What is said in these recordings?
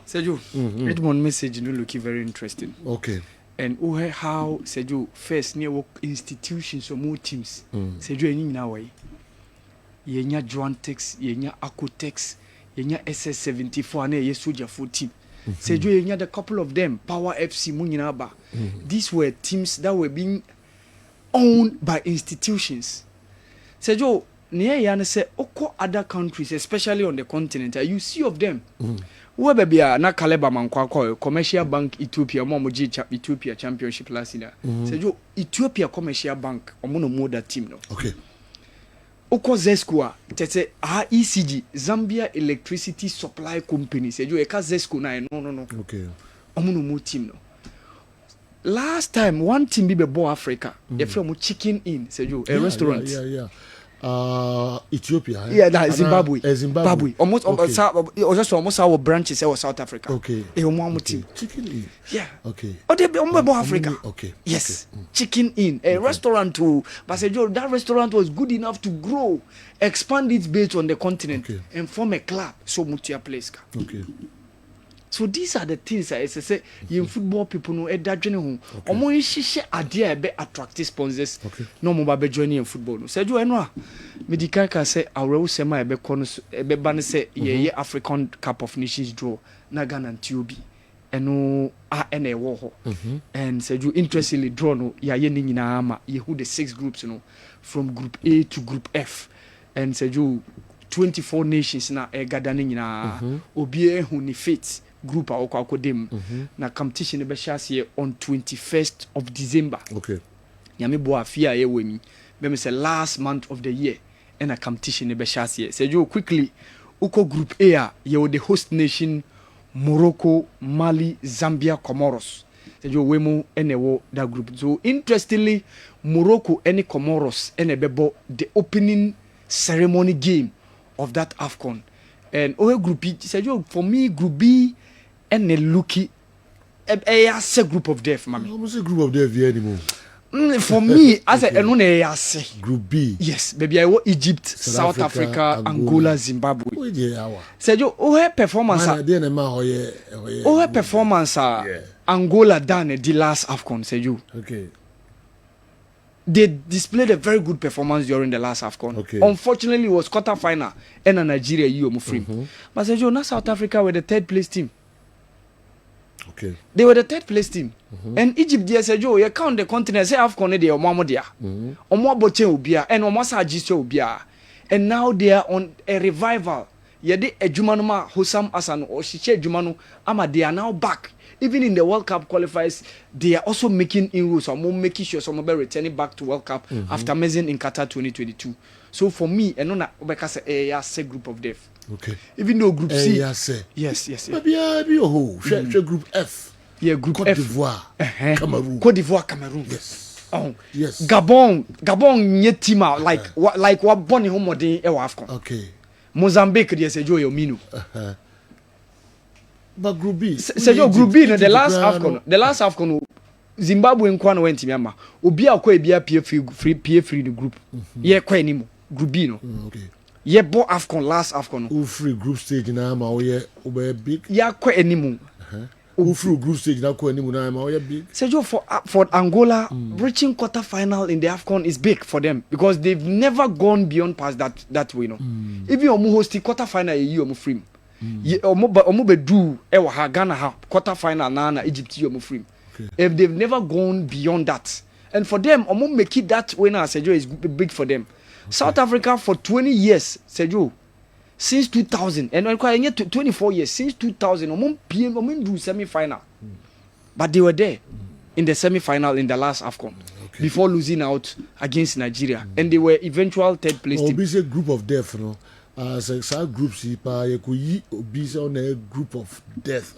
Sergio, Edmond message no look very interesting. Okay. And how Sergio first near work institutions or more teams. Sergio any na way. Yenya Joantex, yenya Acotex, yenya SS74 and ye soldier 4 team. Sergio yenya the couple of them, Power FC Munyinaba. These were teams that were being owned by institutions. Sergio, near Yana say oko other countries, especially on the continent, you see of them. Who be na Kaleba Mankwa Commercial Bank Ethiopia Momoji Ethiopia Championship last year. Sergio, Ethiopia Commercial Bank omono more that team no. Okay. Oko Zesco tete ECG Zambia Electricity Supply Company. Sergio eka Zesco na no. Okay. Omono more team no. Last time one team be born Africa. They from Chicken Inn, Sergio, a restaurant. Yeah. Ethiopia. Yeah, that Zimbabwe. Zimbabwe. Almost our branches in South Africa. Okay. Chicken Inn. Yeah. Okay. Oh, they be Africa. Okay. Yes. Chicken Inn, a restaurant too. But Sergio, that restaurant was good enough to grow, expand its base on the continent, and form a club. So much place. Okay. So these are the things I say in football people know that journey home. Omo yishe idea be attractive sponsors. No mo ba joining in football. No. Sergio eno a medical can say awrewo sema ebe kono ebe ba ne say ye African Cup of Nations draw na Ghana Tiobi. Eno ene wo ho. And Sergio interestingly draw no ya ye ni nyina ama ye who the 6 groups no from group A to group F. And Sergio 24 nations na gather ni nyina obi ehu ni fate group akodem na competition be share on 21st of December. Okay. Yami bo afia ye we mi. Be me say last month of the year and a competition be share. Sergio quickly uko group A ye the host nation Morocco, Mali, Zambia, Comoros. Sergio wemo enewo that group. So interestingly Morocco and Comoros ene bebo the opening ceremony game of that AFCON. And group B, Sergio, for me group B and a looky a group of death, mommy. Almost a group of death anymore. For me, as a say group B. Yes, baby, I want Egypt, South Africa, Angola, Zimbabwe. Sergio, performance. Performance. Angola done the last AFCON, Sergio. Okay. They displayed a very good performance during the last AFCON. Okay. Unfortunately, it was quarter-final and Nigeria you free. But Sergio, now South Africa were the 3rd place team. Okay. They were the 3rd place team. And Egypt, dear Sergio, you count the continent, say AFCON, they are Mamodia. Omo Boche Ubia, and Omo Sajisho Ubia. And now they are on a revival. Yede Ejumanuma, Hosam Asano, or Shiche Jumanu, Ama, they are now back. Even in the World Cup qualifiers, they are also making inroads. Or more making sure some will be returning back to World Cup after amazing in Qatar 2022. So for me, and no, because a group of death. Okay. Even though Group C. Yes. Maybe Group F. Yeah, Group Côte F. d'Ivoire. Cameroon. Côte d'Ivoire, Cameroon. Yes. Oh yes. Gabon, nye team out like what Bonnie Homodin AFCON. Okay. Mozambique, yes, Joe Minu. But Group B. Sergio, Group B, the last AFCON, Zimbabwe and went to Myanmar. Obia ko ebia free the group. Ye kwa animo. Group B no. Okay. Ye bo AFCON last AFCON. Who free group stage na ma we big. Ya kwa animo. Who free group stage na kwa animo na ma we big. Sergio, for Angola, reaching quarter final in the AFCON is big for them because they've never gone beyond past that way no. If you host the quarter final you omo free. Omo be do Ghana quarter final na Egypt you omo free. If they've never gone beyond that. And for them, Omo make it that way now, Sergio, is big for them. Okay. South Africa for 20 years, Sergio, since 2000, and 24 years, since 2000, Omo do semi-final. But they were there in the semi-final in the last AFCON before losing out against Nigeria. And they were eventual 3rd place team. Obviously, a group of death, you know. Some groups, you could on a group of death.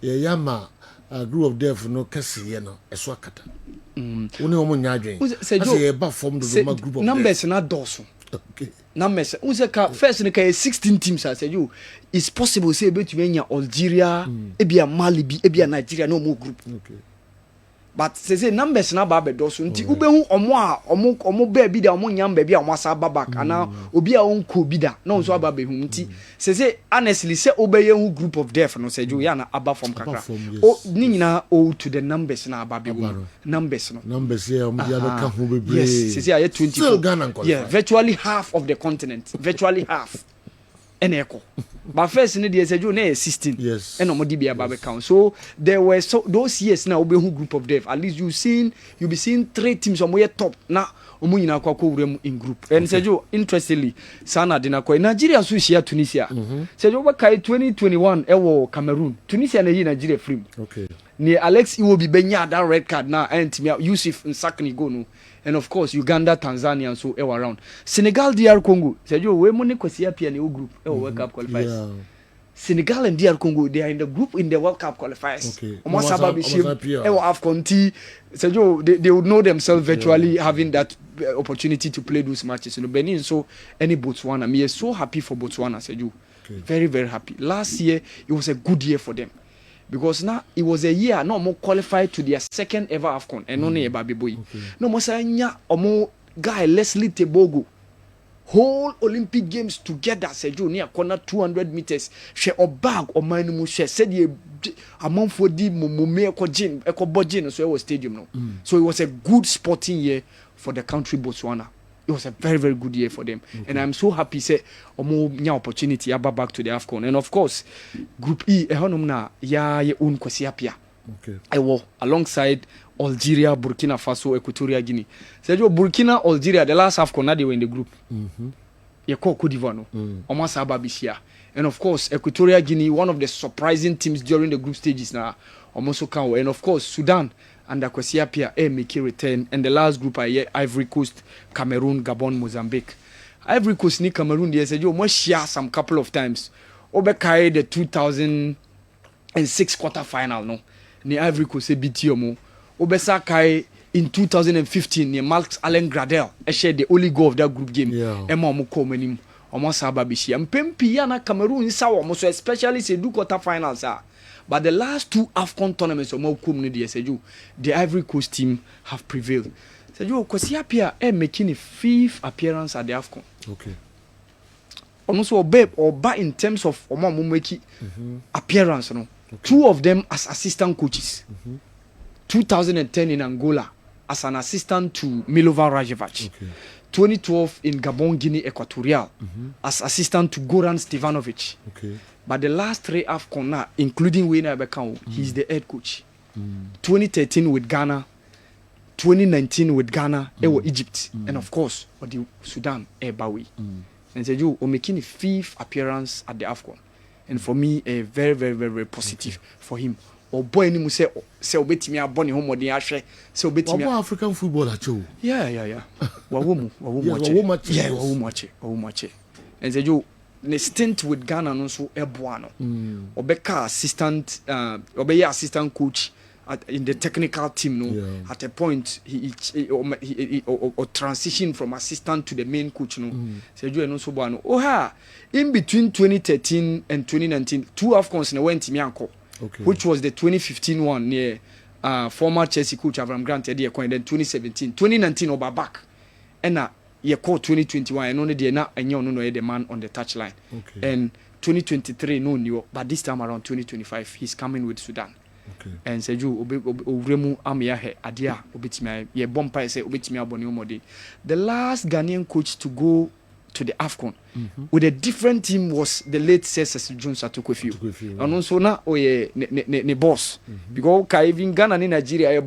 Yama. A group of deaf no Kessben no eswakata woni omo nyaadwen say ba form the group of numbers na doso. Okay. Numbers unse ka first ni ka 16 teams say you it's possible say betumi anya Algeria ebia Mali bi ebia Nigeria no more group. Okay. but say numbers na ba bedo so nti ubehu omo ba bi da omo nyam ba bi a omo asa back ana obi a onko bi da na so aba behu nti say honestly say obeye hu group of death no say jo ya na aba from kakra o ni nyina o to the numbers na aba be numbers here omo dia be ka ho bebre yes say aye 24 yeah virtually half of the continent virtually half eneko but first in the say jo na 16 yes and omo di bia ba be count so there were those years now obehu group of death at least you be seeing 3 teams omo ye top na omo nyina kwa wurem in group and say jo interestingly sana de na kwa Nigeria so share Tunisia say jo ba kai 2021 ewo Cameroon Tunisia na yi Nigeria free okay ni Alex Iwobi benya that red card na antimia Yusuf Nsakni go no and of course Uganda Tanzania and so ever around Senegal DR Congo say jo we money kwasi apia na group ewo World Cup qualifiers yeah. Senegal and DR Congo they are in the group in the World Cup qualifiers okay almost ewo AFCON say jo they would know themselves virtually having that opportunity to play those matches Benin so any Botswana me so happy for Botswana say jo very very happy last year it was a good year for them because now it was a year no more qualified to their second ever AFCON and only Baby Boy no more sanya omo guy Leslie Tebogo whole Olympic games together Sejo near corner 200 meters she or bag or manu she said ye among for the mume eko bojin so it was stadium no so it was a good sporting year for the country Botswana. It was a very very good year for them and I'm so happy say omo nya opportunity aba back to the AFCON and of course group E ehonum na ya ye un kwasi apia okay ewo alongside Algeria, Burkina Faso, Equatorial Guinea. So Burkina, Algeria, the last AFCON now they were in the group. You call Cote d'Ivoire no. Almost Ababishia. And of course, Equatorial Guinea, one of the surprising teams during the group stages now. Almost can. And of course, Sudan and Kwesi Appiah make a return. And the last group are Ivory Coast, Cameroon, Gabon, Mozambique. Ivory Coast ni Cameroon they said you must share some couple of times. Obekai the 2006 quarter final no. Ni Ivory Coast beat you Obesa Kai in 2015 near Max Allen Gradel shared the only goal of that group game. Emma Moko menim almost Ababishi and Pempia na Cameroon saw almost especially say do quarter finals but the last 2 AFCON tournaments of Mokum said the Ivory Coast team have prevailed. Said you Kwesi Appiah making a 5th appearance at the AFCON. Okay. Also or in terms of Omamumeki appearance no. Okay. 2 of them as assistant coaches. 2010 in Angola as an assistant to Milovan Rajevac. Okay. 2012 in Gabon, Guinea Equatorial as assistant to Goran Stevanovic. Okay. But the last 3 AFCON now, including Wayne Abekao, he's the head coach. 2013 with Ghana, 2019 with Ghana, Egypt, and of course, for the Sudan, Bawi. And said you are making a 5th appearance at the AFCON. And for me, a very, very, very, very positive for him. Or boy ni mu say obetimi abone homodin ahwe say obetimi African football acho yeah wa wo mu ache and say you the stint with Ghana no so eboa no obeka assistant obeya assistant coach in the technical team no at a point he transition from assistant to the main coach no say you no so boa no in between 2013 and 2019 2 AFCONs na went me anko. Okay. Which was the 2015 one near former Chelsea coach Avram Grant and then 2019 over back and you call 2021 and only na the man on the touchline. Okay. And 2023 no new but this time around 2025 he's coming with Sudan. Okay. And said you obremu amia he adia obetimi ye bompa say obetimi abone omode. The last Ghanaian coach to go to the AFCON with a different team was the late Cesar Jones Atukwefio. And also now ne boss because even Ghana and Nigeria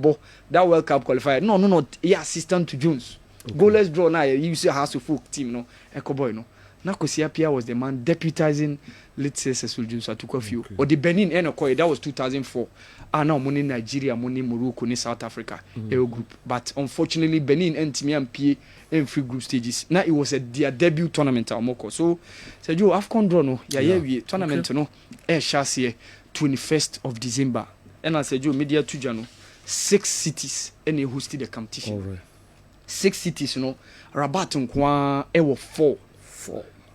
that World Cup qualifier. No, he assistant to Jones. Okay. Goalless draw now. You see how to folk team no. Echo boy no. Now Kwesi Appiah was the man deputizing late Cesar Jones Atukwefio. Okay. Or the Benin that was 2004. Now money Nigeria, money Morocco, ni South Africa, group. But unfortunately Benin and Timiampi in free group stages. Now it was their debut tournament at Moko. So said you AFCON draw no, we tournament no, chassis 21st of December. And I said you media to Jano, 6 cities and they hosted the competition. Right. 6 cities, Rabat nkwa ewo 4.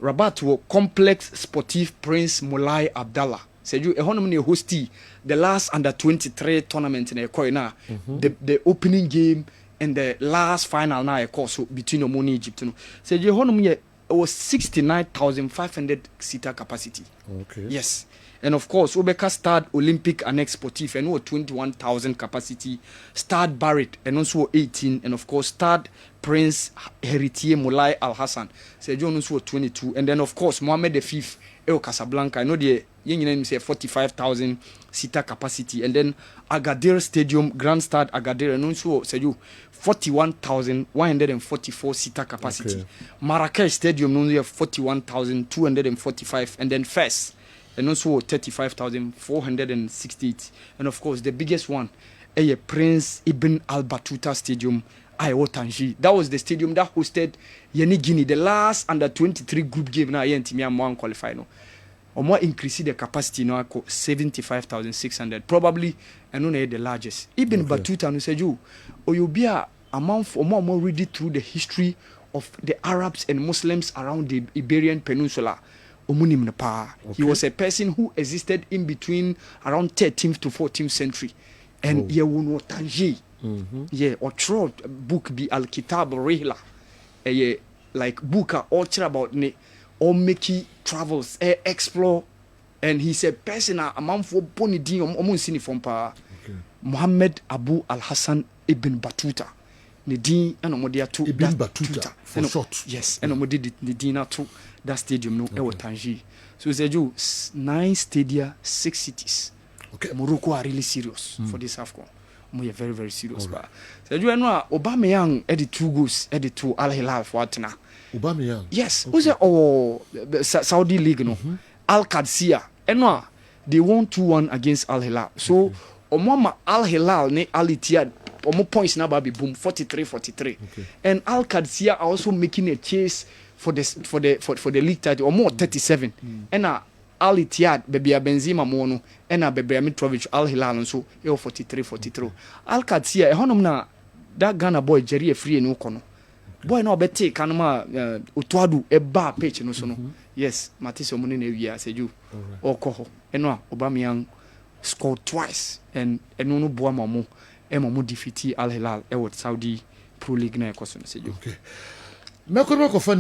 Rabat wo Complex Sportif Prince Moulay Abdallah. Seju ehonum ne hosty the last under 23 tournament na ekoi na the opening game and the last final na ekoi so between Omo and Egypt no. Seju ehonum ye was 69,500 seater capacity. Okay. Yes. And of course, Obeka Stade Olympic Annex Sportif and 21,000 capacity. Stade Barrett and also 18. And of course, Stade Prince Héritier Moulay Al Hassan. Seju also 22. And then of course, Mohammed V El Casablanca. I know the young say 45,000 seater capacity. And then Agadir Stadium, Grand Stade Agadir, and also Seju 41,144 seater capacity. Okay. Marrakech Stadium only have 41,245. And then Fes and also 35,468. And of course, the biggest one, Prince Ibn Al Battuta Stadium, Iowa Tangier. That was the stadium that hosted Yeni Guinea, the last under 23 group game. Now, Yentimi qualify no. Or more increase the capacity now 75,600. Probably, and only the largest. Ibn Battuta, no said you, or you'll be a month or more read through the history of the Arabs and Muslims around the Iberian Peninsula. He was a person who existed in between around 13th to 14th century. And he won Tangier. Yeah, or through book be Al Kitab Rihla. Like book all about ne or make travels, explore. And he's a person a man for Bonidi from Muhammad Abu Al Hassan Ibn Battuta. Nidin and Omodia to Ibn Battuta for short. Yes, and Omodi Nidina to that stadium no Tangier. So it's a 9 stadia, 6 cities. Okay. Morocco are really serious for this AFCON. We are very, very serious. Right. So you know Aubameyang edit 2 goals, edit 2 Al Hilal for Atena. Aubameyang. Yes. Who's the Saudi League no? Al Qadsiya. And no, they won 2-1 against Al Hilal. So Omama Al Hilal ne Al Ittihad Omo points now be boom 43-43. And Al Qadsiya are also making a chase for the league title or more 37. And Al Ittihad baby Benzema mono and baby Mitrovic Al Hilal so 43-43. Al Qadsiya e honom na that Ghana boy Jerry free no kono. Boy no bete kanoma Otuadu e ba pitch no so no. Yes, Matisse Omuni na wi aseju. Okoho. Eno Aubameyang scored twice and no boa mamo Emo defeat Al Hilal Saudi Pro League na ekoso no seju. Okay.